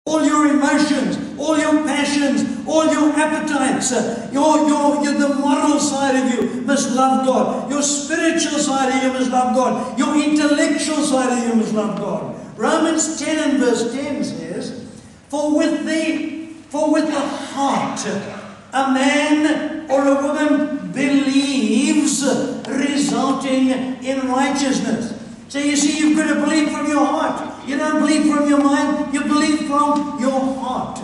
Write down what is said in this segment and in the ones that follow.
all your emotions, all your passions, all your appetites, the moral side of you must love God. Your spiritual side of you must love God. Your intellectual side of you must love God. Romans 10 and verse 10 says, For with the heart a man or a woman believes, resulting in righteousness. So you see, you've got to believe from your heart. You don't believe from your mind, you believe from your heart.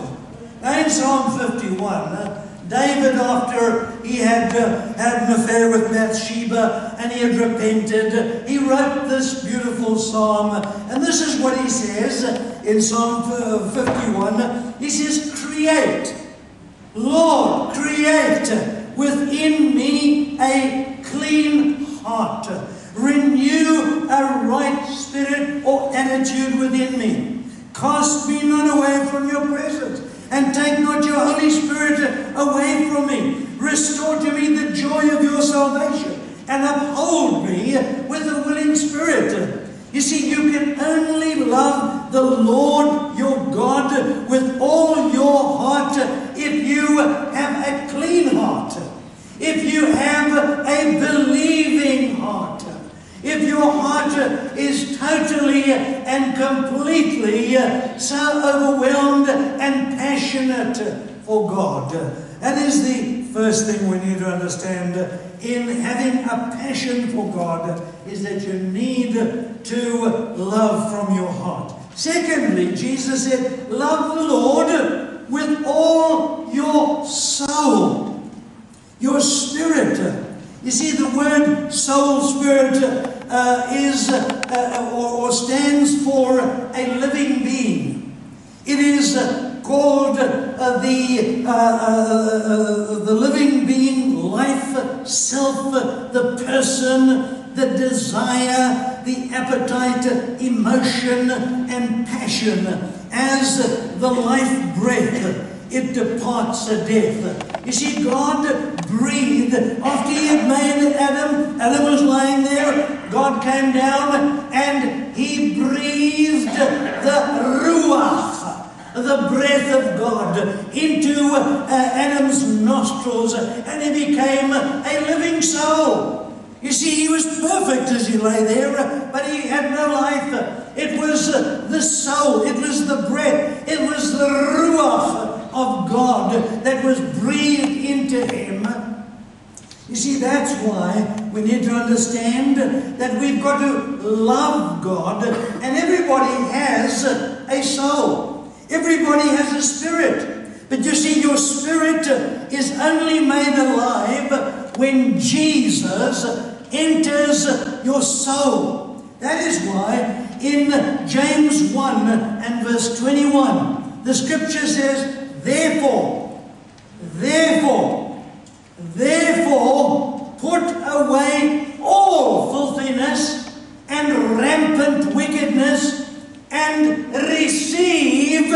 Now in Psalm 51, David, after he had had an affair with Bathsheba and he had repented, he wrote this beautiful psalm. And this is what he says in Psalm 51. He says, Create, Lord, create within me a clean heart. Renew a right spirit or attitude within me. Cast me not away from your presence, and take not your Holy Spirit away from me. Restore to me the joy of your salvation, and uphold me with a willing spirit. You see, you can only love the Lord your God with all your heart if you have a clean heart, if you have a believing heart. If your heart is totally and completely so overwhelmed and passionate for God. That is the first thing we need to understand in having a passion for God, is that you need to love from your heart. Secondly, Jesus said, love the Lord with all your soul, your spirit. You see, the word soul, spirit stands for a living being. It is called the living being, life, self, the person, the desire, the appetite, emotion, and passion. As the life breath, it departs death. You see, God breathed after he had made Adam. Adam was lying there. God came down and he breathed the ruach, the breath of God, into Adam's nostrils, and he became a living soul. You see, he was perfect as he lay there, but he had no life. It was the soul, it was the breath, it was the ruach of God that was breathed into him. You see, that's why we need to understand that we've got to love God, and everybody has a soul. Everybody has a spirit. But you see, your spirit is only made alive when Jesus enters your soul. That is why in James 1 and verse 21, the scripture says, Therefore, put away all filthiness and rampant wickedness, and receive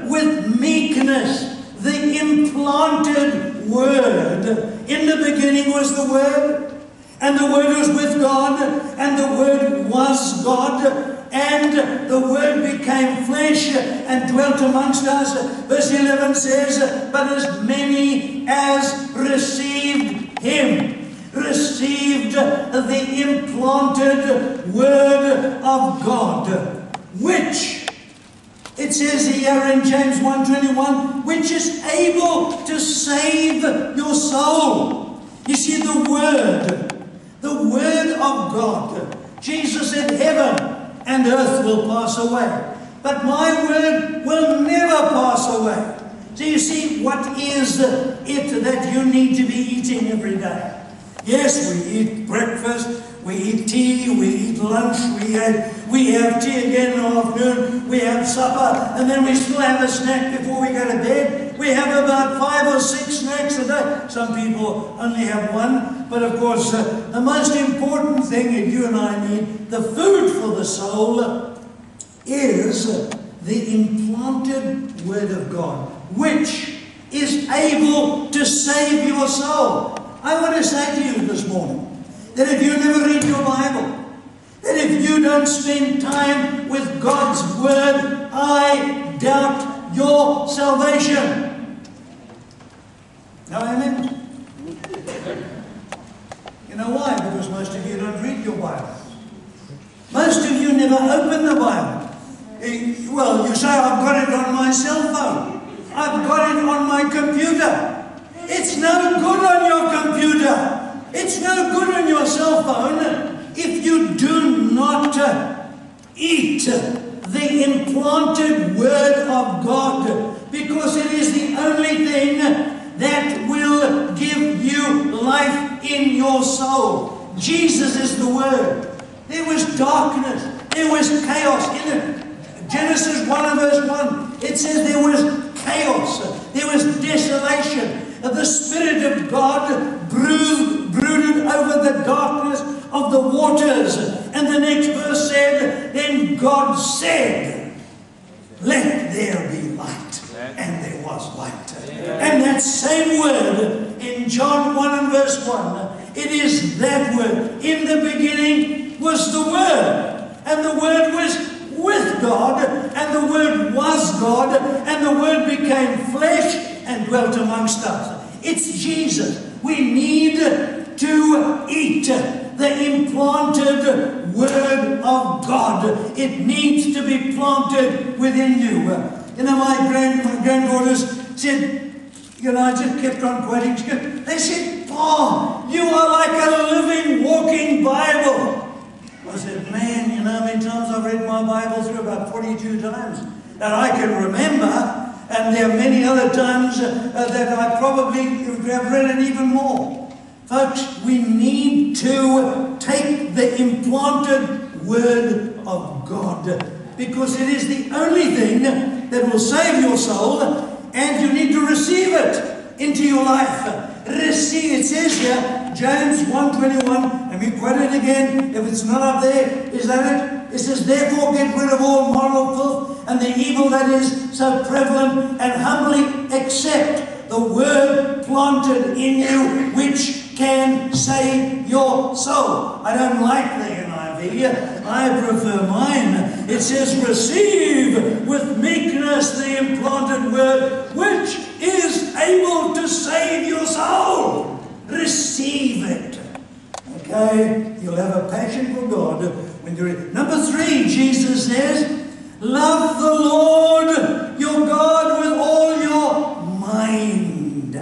with meekness the implanted word. In the beginning was the Word, and the Word was with God, and the Word was God. And the Word became flesh and dwelt amongst us. Verse 11 says, But as many as received him, received the implanted Word of God, which, it says here in James 1:21, which is able to save your soul. You see, the Word of God. Jesus said, Heaven and earth will pass away, but my word will never pass away. So you see, what is it that you need to be eating every day? Yes, we eat breakfast, we eat tea, we eat lunch, we have tea again in the afternoon, we have supper, and then we still have a snack before we go to bed. We have about 5 or 6 snacks a day. Some people only have one. But of course, the most important thing that you and I need, the food for the soul, is the implanted Word of God, which is able to save your soul. I want to say to you this morning, that if you never read your Bible, that if you don't spend time with God's Word, I doubt your salvation. Now, amen? You know why? Because most of you don't read your Bible. Most of you never open the Bible. Well, you say, I've got it on my cell phone. I've got it on my computer. It's no good on your computer. It's no good on your cell phone if you do not eat the implanted Word of God, because it is the only thing that will give you life in your soul. Jesus is the Word. There was darkness. There was chaos. In Genesis 1 and verse 1, it says there was chaos. There was desolation. The Spirit of God brooded over the darkness of the waters. And the next verse said, then God said, let there be light. And there was light. And that same word in John 1 and verse 1, it is that word. In the beginning was the Word, and the Word was with God, and the Word was God, and the Word became flesh and dwelt amongst us. It's Jesus. We need to eat the implanted Word of God. It needs to be planted within you. You know, my granddaughters said, you know, I just kept on quoting. They said, "Oh, you are like a living, walking Bible." I said, man, you know how many times I've read my Bible through? About 42 times that I can remember. And there are many other times that I probably have read it even more. Folks, we need to take the implanted Word of God, because it is the only thing that will save your soul, and you need to receive it into your life. Receive, it says here, James 1:21, let me quote it again, if it's not up there, is that it? It says, therefore get rid of all moral filth and the evil that is so prevalent, and humbly accept the Word planted in you, which can save your soul. I don't like the NIV, I prefer mine. It says, receive with meekness the implanted Word, which is able to save your soul. Receive it. Okay? You'll have a passion for God when you read it. Number 3, Jesus says, love the Lord your God with all your mind.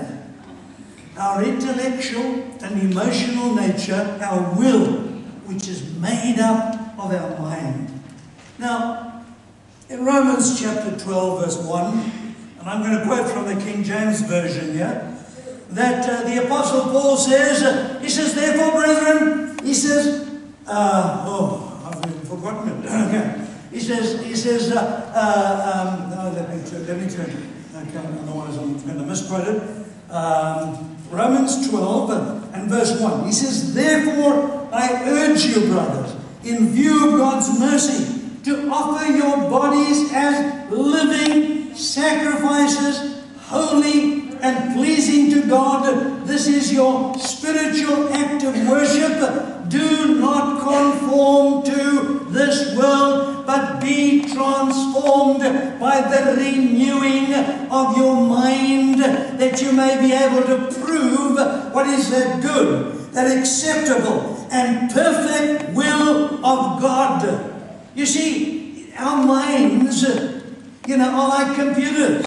Our intellectual and emotional nature, our will, which is made up of our mind. Now, in Romans chapter 12, verse 1, and I'm going to quote from the King James Version here, that the Apostle Paul says, he says, therefore, brethren, he says, I've forgotten it. Okay. He says, no, let me turn it. Okay, otherwise I'm going to misquote it. Romans 12 and verse 1. He says, therefore, I urge you, brothers, in view of God's mercy, to offer your bodies as living sacrifices, holy and pleasing to God. This is your spiritual act of worship. Do not conform to this world, but be transformed by the renewing of your mind, that you may be able to prove what is that good, that acceptable and perfect will of God. You see, our minds, are like computers.